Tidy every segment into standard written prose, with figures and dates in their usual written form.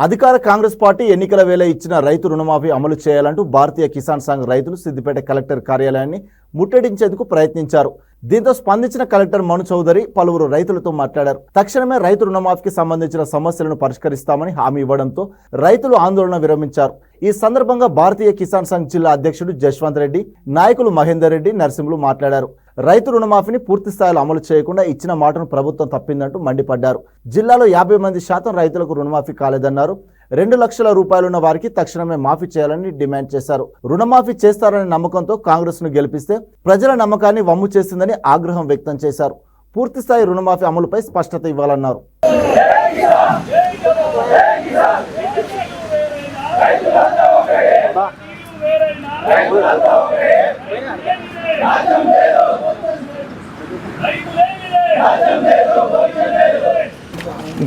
అధికార కాంగ్రెస్ పార్టీ ఎన్నికల వేళ ఇచ్చిన రైతు రుణమాఫీ అమలు చేయాలంటూ భారతీయ కిసాన్ సంఘ్ రైతులు సిద్దిపేట కలెక్టర్ కార్యాలయాన్ని ముట్టడించేందుకు ప్రయత్నించారు. దీంతో స్పందించిన కలెక్టర్ మను చౌదరి పలువురు రైతులతో మాట్లాడారు. తక్షణమే రైతు రుణమాఫీకి సంబంధించిన సమస్యలను పరిష్కరిస్తామని హామీ ఇవ్వడంతో రైతులు ఆందోళన విరమించారు. ఈ సందర్భంగా భారతీయ కిసాన్ సంఘ్ జిల్లా అధ్యక్షుడు జశ్వంత్ రెడ్డి, నాయకులు మహేందర్ రెడ్డి, నరసింహులు మాట్లాడారు. రైతు రుణమాఫీని పూర్తి స్థాయిలో అమలు చేయకుండా ఇచ్చిన మాటను ప్రభుత్వం తప్పిందంటూ మండిపడ్డారు. జిల్లాలో 50% రైతులకు రుణమాఫీ కాలేదన్నారు. 2 లక్షల రూపాయలున్న వారికి తక్షణమే మాఫీ చేయాలని డిమాండ్ చేశారు. రుణమాఫీ చేస్తారనే నమ్మకంతో కాంగ్రెస్ ను గెలిపిస్తే ప్రజల నమ్మకాన్ని వమ్ము చేసిందని ఆగ్రహం వ్యక్తం చేశారు. పూర్తిస్థాయి రుణమాఫీ అమలుపై స్పష్టత ఇవ్వాలన్నారు.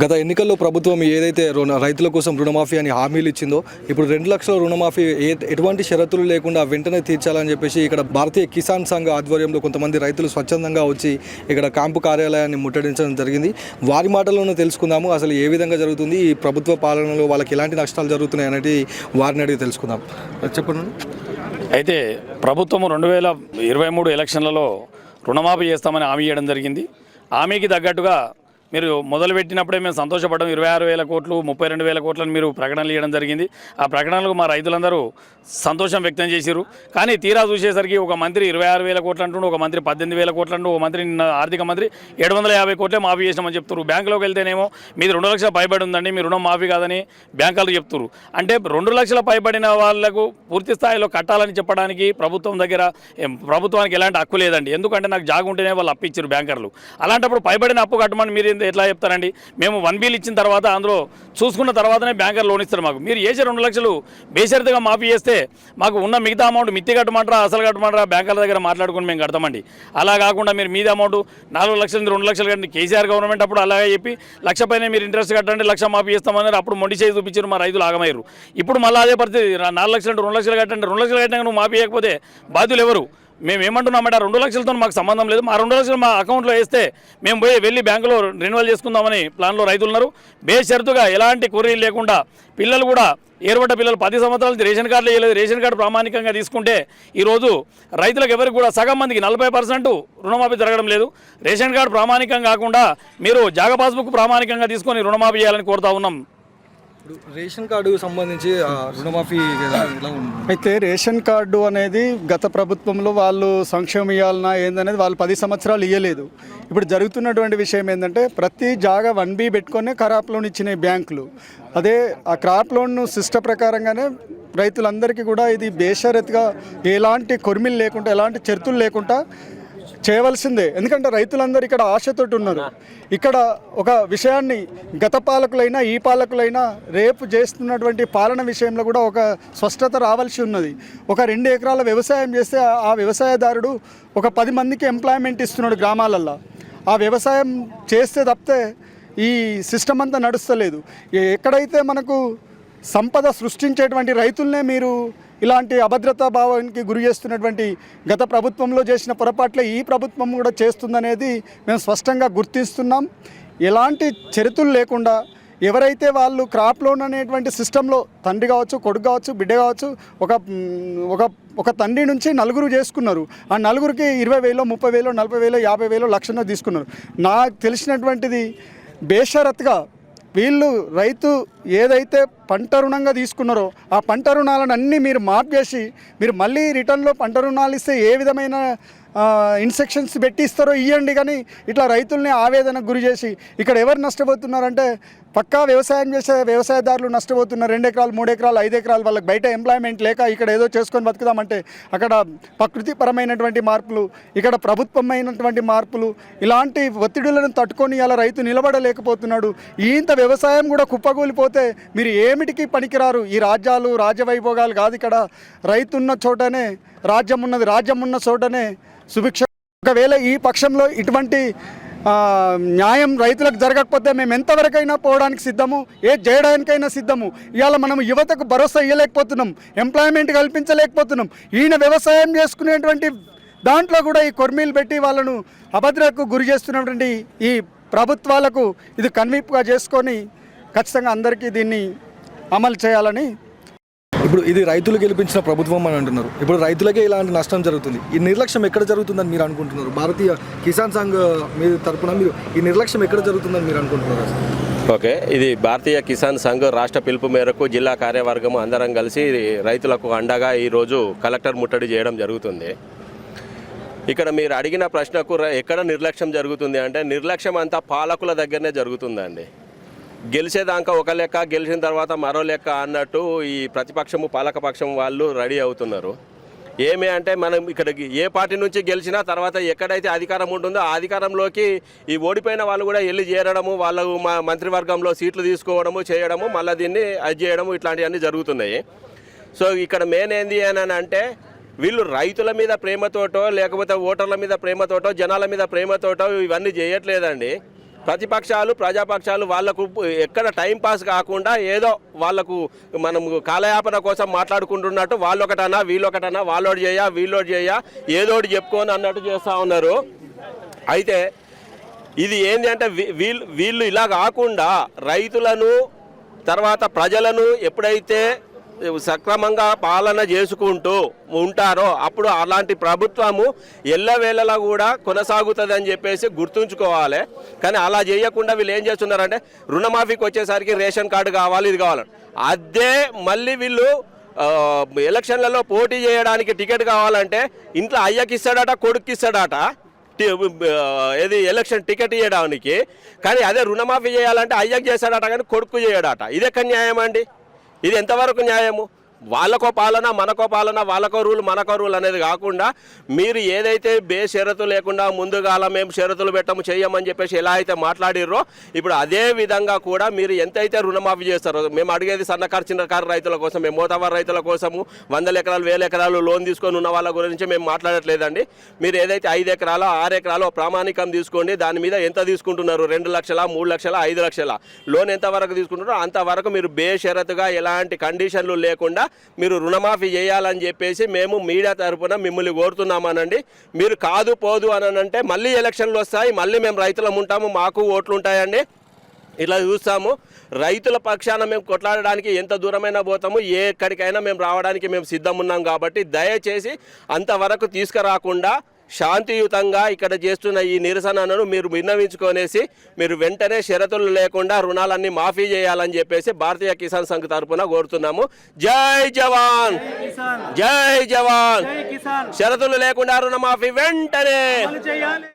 గత ఎన్నికల్లో ప్రభుత్వం ఏదైతే రైతుల కోసం రుణమాఫీ అని హామీలు ఇచ్చిందో ఇప్పుడు 2 లక్షల రుణమాఫీ ఎటువంటి షరతులు లేకుండా వెంటనే తీర్చాలని చెప్పేసి ఇక్కడ భారతీయ కిసాన్ సంఘ్ ఆధ్వర్యంలో కొంతమంది రైతులు స్వచ్ఛందంగా వచ్చి ఇక్కడ క్యాంపు కార్యాలయాన్ని ముట్టడించడం జరిగింది. వారి మాటల్లోనే తెలుసుకుందాము అసలు ఏ విధంగా జరుగుతుంది, ఈ ప్రభుత్వ పాలనలో వాళ్ళకి ఎలాంటి నష్టాలు జరుగుతున్నాయి అనేది వారిని అడిగి తెలుసుకుందాం. చెప్పండి. అయితే ప్రభుత్వం 2023 ఎలక్షన్లలో రుణమాఫీ చేస్తామని హామీ ఇవ్వడం జరిగింది. హామీకి తగ్గట్టుగా మీరు మొదలుపెట్టినప్పుడే మేము సంతోషపడ్డాం. 26,000 కోట్లు 32,000 కోట్లను మీరు ప్రకటనలు ఇవ్వడం జరిగింది. ఆ ప్రకటనలకు మా రైతులందరూ సంతోషం వ్యక్తం చేశారు. కానీ తీరా చూసేసరికి ఒక మంత్రి 26,000 కోట్లు అంటుండు, ఒక మంత్రి 18,000 కోట్లు అంటూ, ఒక మంత్రి ఆర్థిక మంత్రి 750 కోట్లే మాఫీ చేసినామని చెప్తారు. బ్యాంకులోకి వెళ్తేనేమో మీది 2 లక్షల పైబడి ఉందండి, మీ రుణం మాఫీ కాదని బ్యాంకులు చెప్తారు. అంటే 2 లక్షల పైబడిన వాళ్లకు పూర్తి స్థాయిలో కట్టాలని చెప్పడానికి ప్రభుత్వానికి ఎలాంటి హక్కు లేదండి. ఎందుకంటే నాకు జాగు ఉంటేనే వాళ్ళు అప్పిచ్చారు బ్యాంకర్లు. అలాంటప్పుడు పైబడిన అప్పు కట్టమని మీరు ఎట్లా చెప్తారండి? మేము 1 బిల్ ఇచ్చిన తర్వాత అందులో చూసుకున్న తర్వాతనే బ్యాంకర్ లోన్ ఇస్తారు. మాకు మీరు చేసే 2 లక్షలు బేషరతుగా మాఫీ చేస్తే మాకు ఉన్న మిగతా అమౌంట్ మిత్తి కట్టమంటారా అసలు కట్టమంటారా బ్యాంకర్ల దగ్గర మాట్లాడుకుని మేము కడతామండి. అలా కాకుండా మీరు మీద అమౌంట్ 4 లక్షల 2 లక్షలు కట్టండి. కేసీఆర్ గవర్నమెంట్ అప్పుడు అలాగే చెప్పి 1 లక్ష పైన మీరు ఇంట్రెస్ట్ కట్టండి, 1 లక్ష మాఫీ చేస్తామన్నారు. అప్పుడు మొండి చేసి చూపించారు, మా రైతులు ఆగమయ్యారు. ఇప్పుడు మళ్ళీ అదే పరిస్థితి 4 లక్షలు 2 లక్షలు కట్టండి. 2 లక్షలు కట్టినా నువ్వు మాఫీ చేయకపోతే బాధ్యులు ఎవరు? మేము ఏమంటున్నామంటే ఆ 2 లక్షలతో మాకు సంబంధం లేదు, మా 2 లక్షలు మా అకౌంట్లో వేస్తే మేము వెళ్ళి బ్యాంకులో రెన్యువల్ చేసుకుందామని ప్లాన్లో రైతులు ఉన్నారు. బేషరతుగా ఎలాంటి కొర్రీలు లేకుండా పిల్లలు కూడా ఏర్పడ్డ పిల్లలు 10 సంవత్సరాలు రేషన్ కార్డులు వేయలేదు. రేషన్ కార్డు ప్రామాణికంగా తీసుకుంటే ఈరోజు రైతులకు ఎవరికి కూడా సగం మందికి 40% రుణమాఫీ జరగడం లేదు. రేషన్ కార్డు ప్రామాణికం కాకుండా మీరు జాగా పాస్బుక్ ప్రామాణికంగా తీసుకొని రుణమాఫీ చేయాలని కోరుతా ఉన్నాం. రేషన్ కార్డు సంబంధించి రుణమాఫీ అయితే రేషన్ కార్డు అనేది గత ప్రభుత్వంలో వాళ్ళు సంక్షేమం ఇవ్వాలన్నా ఏందనేది వాళ్ళు 10 సంవత్సరాలు ఇవ్వలేదు. ఇప్పుడు జరుగుతున్నటువంటి విషయం ఏంటంటే ప్రతి జాగా 1B పెట్టుకొని క్రాప్ లోన్ ఇచ్చినాయి బ్యాంకులు. అదే ఆ క్రాప్ లోన్ సిస్టమ్ ప్రకారంగానే రైతులందరికీ కూడా ఇది బేషరతుగా ఎలాంటి కొరిమిలు లేకుండా ఎలాంటి చర్తులు లేకుండా చేయవలసిందే. ఎందుకంటే రైతులందరూ ఇక్కడ ఆశతోటి ఉన్నారు. ఇక్కడ ఒక విషయాన్ని గత పాలకులైనా ఈ పాలకులైనా రేపు చేస్తున్నటువంటి పాలన విషయంలో కూడా ఒక స్పష్టత రావాల్సి ఉన్నది. ఒక 2 ఎకరాల వ్యవసాయం చేస్తే ఆ వ్యవసాయదారుడు ఒక 10 మందికి ఎంప్లాయ్మెంట్ ఇస్తున్నాడు గ్రామాలల్లో. ఆ వ్యవసాయం చేస్తే తప్పితే ఈ సిస్టమ్ అంతా నడుస్తలేదు. ఎక్కడైతే మనకు సంపద సృష్టించేటువంటి రైతులనే మీరు ఇలాంటి అభద్రతా భావానికి గురి చేస్తున్నటువంటి గత ప్రభుత్వంలో చేసిన పొరపాట్లే ఈ ప్రభుత్వం కూడా చేస్తుందనేది మేము స్పష్టంగా గుర్తిస్తున్నాం. ఎలాంటి చరిత్రలు లేకుండా ఎవరైతే వాళ్ళు క్రాప్ లోన్ అనేటువంటి సిస్టంలో తండ్రి కావచ్చు, కొడుకు కావచ్చు, బిడ్డ కావచ్చు, ఒక తండ్రి నుంచి 4 చేసుకున్నారు. ఆ 4కి 20,000, 30,000, 40,000, 50,000, లక్షన్నర తీసుకున్నారు. నాకు తెలిసినటువంటిది బేషరత్గా వీళ్ళు రైతు ఏదైతే పంట రుణంగా తీసుకున్నారో ఆ పంట రుణాలను అన్నీ మీరు మాఫ్ చేసి మీరు మళ్ళీ రిటర్న్లో పంట రుణాలు ఇస్తే ఏ విధమైన ఇన్స్ట్రక్షన్స్ పెట్టి ఇస్తారో ఇవ్వండి. కానీ ఇట్లా రైతుల్ని ఆవేదనకు గురి చేసి ఇక్కడ ఎవరు నష్టపోతున్నారంటే పక్కా వ్యవసాయం చేసే వ్యవసాయదారులు నష్టపోతున్నారు. 2 ఎకరాలు 3 ఎకరాలు 5 ఎకరాలు వాళ్ళకి బయట ఎంప్లాయ్మెంట్ లేక ఇక్కడ ఏదో చేసుకొని బతుకుదామంటే అక్కడ ప్రకృతిపరమైనటువంటి మార్పులు, ఇక్కడ ప్రభుత్వమైనటువంటి మార్పులు, ఇలాంటి ఒత్తిడులను తట్టుకొని ఇలా రైతు నిలబడలేకపోతున్నాడు. ఇంత వ్యవసాయం కూడా కుప్పగూలిపోతే మీరు ఏమిటికి పనికిరారు. ఈ రాజ్యాలు రాజ్యవైభోగాలు కాదు. ఇక్కడ రైతు ఉన్న చోటనే రాజ్యం ఉన్నది, రాజ్యం ఉన్న చోటనే సుభిక్ష. ఒకవేళ ఈ పక్షంలో ఇటువంటి న్యాయం రైతులకు జరగకపోతే మేము ఎంతవరకైనా పోవడానికి సిద్ధము, చేయడానికైనా సిద్ధము. ఇవాళ మనం యువతకు భరోసా ఇవ్వలేకపోతున్నాం, ఎంప్లాయ్మెంట్ కల్పించలేకపోతున్నాం. ఈయన వ్యవసాయం చేసుకునేటువంటి దాంట్లో కూడా ఈ కొర్మీలు పెట్టి వాళ్ళను అభద్రకు గురి చేస్తున్నటువంటి ఈ ప్రభుత్వాలకు ఇది కన్వీప్గా చేసుకొని ఖచ్చితంగా అందరికీ దీన్ని అమలు చేయాలని. ఇప్పుడు ఇది రైతులు గెలిపించిన ప్రభుత్వం అని అంటున్నారు. ఇప్పుడు రైతులకే ఇలాంటి నష్టం జరుగుతుంది. ఈ నిర్లక్ష్యం ఎక్కడ జరుగుతుందని మీరు అనుకుంటున్నారు? భారతీయ కిసాన్ సంఘ్ మీ తరపున మీరు ఈ నిర్లక్ష్యం ఎక్కడ జరుగుతుందని మీరు అనుకుంటున్నారు? ఓకే, ఇది భారతీయ కిసాన్ సంఘ్ రాష్ట్ర పిలుపు మేరకు జిల్లా కార్యవర్గం అందరం కలిసి రైతులకు అండగా ఈరోజు కలెక్టర్ ముట్టడి చేయడం జరుగుతుంది. ఇక్కడ మీరు అడిగిన ప్రశ్నకు ఎక్కడ నిర్లక్ష్యం జరుగుతుంది అంటే నిర్లక్ష్యం అంతా పాలకుల దగ్గరనే జరుగుతుందండి. గెలిచేదాకా ఒక లెక్క, గెలిచిన తర్వాత మరో లెక్క అన్నట్టు ఈ ప్రతిపక్షము పాలకపక్షం వాళ్ళు రెడీ అవుతున్నారు. ఏమి అంటే మనం ఇక్కడికి ఏ పార్టీ నుంచి గెలిచినా తర్వాత ఎక్కడైతే అధికారం ఉంటుందో ఆ అధికారంలోకి ఈ ఓడిపోయిన వాళ్ళు కూడా వెళ్ళి చేరడము, వాళ్ళు మంత్రివర్గంలో సీట్లు తీసుకోవడము, చేయడము, మళ్ళీ దీన్ని అది చేయడము, ఇట్లాంటివన్నీ జరుగుతున్నాయి. సో ఇక్కడ మెయిన్ ఏంది అని అంటే వీళ్ళు రైతుల మీద ప్రేమతోటో లేకపోతే ఓటర్ల మీద ప్రేమతోటో జనాల మీద ప్రేమతోటో ఇవన్నీ చేయట్లేదండి. ప్రతిపక్షాలు ప్రజాపక్షాలు వాళ్లకు ఎక్కడ టైం పాస్ కాకుండా ఏదో వాళ్లకు మనం కాలయాపన కోసం మాట్లాడుకుంటున్నట్టు వాళ్ళొకటన్నా వీళ్ళొకటన్నా వాళ్ళోడు చేయ వీళ్ళోడు చేయ ఏదోటి చెప్పుకొని అన్నట్టు చేస్తూ ఉన్నారు. అయితే ఇది ఏంటి అంటే వీళ్ళు ఇలా కాకుండా రైతులను తర్వాత ప్రజలను ఎప్పుడైతే సక్రమంగా పాలన చేసుకుంటూ ఉంటారో అప్పుడు అలాంటి ప్రభుత్వము ఎల్లవేళలా కూడా కొనసాగుతుంది అని చెప్పేసి గుర్తుంచుకోవాలి. కానీ అలా చేయకుండా వీళ్ళు ఏం చేస్తున్నారంటే రుణమాఫీకి వచ్చేసరికి రేషన్ కార్డు కావాలి, ఇది కావాలి. అదే మళ్ళీ వీళ్ళు ఎలక్షన్లలో పోటీ చేయడానికి టికెట్ కావాలంటే ఇంట్లో అయ్యకి ఇస్తాడట, కొడుక్కి ఇస్తాడట ఏది ఎలక్షన్ టికెట్ ఇవ్వడానికి. కానీ అదే రుణమాఫీ చేయాలంటే అయ్యకి చేస్తాడట కానీ కొడుకు చేయడట. ఇది ఎక్కడ న్యాయం అండి? ఇది ఎంతవరకు న్యాయము? వాళ్ళకో పాలన మనకో పాలన, వాళ్ళకో రూల్ మనకో రూల్ అనేది కాకుండా మీరు ఏదైతే షరతు లేకుండా ముందుగా మేము షరతులు పెట్టము చెయ్యమని చెప్పేసి ఎలా అయితే మాట్లాడిర్రో ఇప్పుడు అదే విధంగా కూడా మీరు ఎంతైతే రుణమాఫీ చేస్తారో మేము అడిగేది సన్నకారు చిన్నకారు రైతుల కోసం, మేము మోతావారు రైతుల కోసము 100 ఎకరాలు 1000 ఎకరాలు లోన్ తీసుకొని ఉన్న వాళ్ళ గురించి మేము మాట్లాడట్లేదండి. మీరు ఏదైతే 5 ఎకరాలు 6 ఎకరాలు ప్రామాణికం తీసుకోండి, దాని మీద ఎంత తీసుకుంటున్నారు, 2 లక్షల 3 లక్షల 5 లక్షల లోన్ ఎంతవరకు తీసుకుంటున్నారో అంతవరకు మీరు బేషరతుగా ఎలాంటి కండిషన్లు లేకుండా మీరు రుణమాఫీ చేయాలని చెప్పేసి మేము మీడియా తరఫున మిమ్మల్ని కోరుతున్నామనండి. మీరు కాదు పోదు అని అంటే మళ్ళీ ఎలక్షన్లు వస్తాయి, మళ్ళీ మేము రైతులం ఉంటాము, మాకు ఓట్లు ఉంటాయండి. ఇలా చూస్తాము. రైతుల పక్షాన మేము కొట్లాడడానికి ఎంత దూరమైనా పోతాము, ఎక్కడికైనా మేము రావడానికి మేము సిద్ధం ఉన్నాం. కాబట్టి దయచేసి అంతవరకు తీసుకురాకుండా శాంతియుతంగా ఇక్కడ చేస్తున్న ఈ నిరసనను మీరు విన్నవించుకొనేసి మీరు వెంటనే షరతులు లేకుండా రుణాలన్నీ మాఫీ చేయాలని చెప్పేసి భారతీయ కిసాన్ సంఘ్ తరఫున కోరుతున్నాము. జై జవాన్, జై జవాన్. షరతులు లేకుండా రుణమాఫీ వెంటనే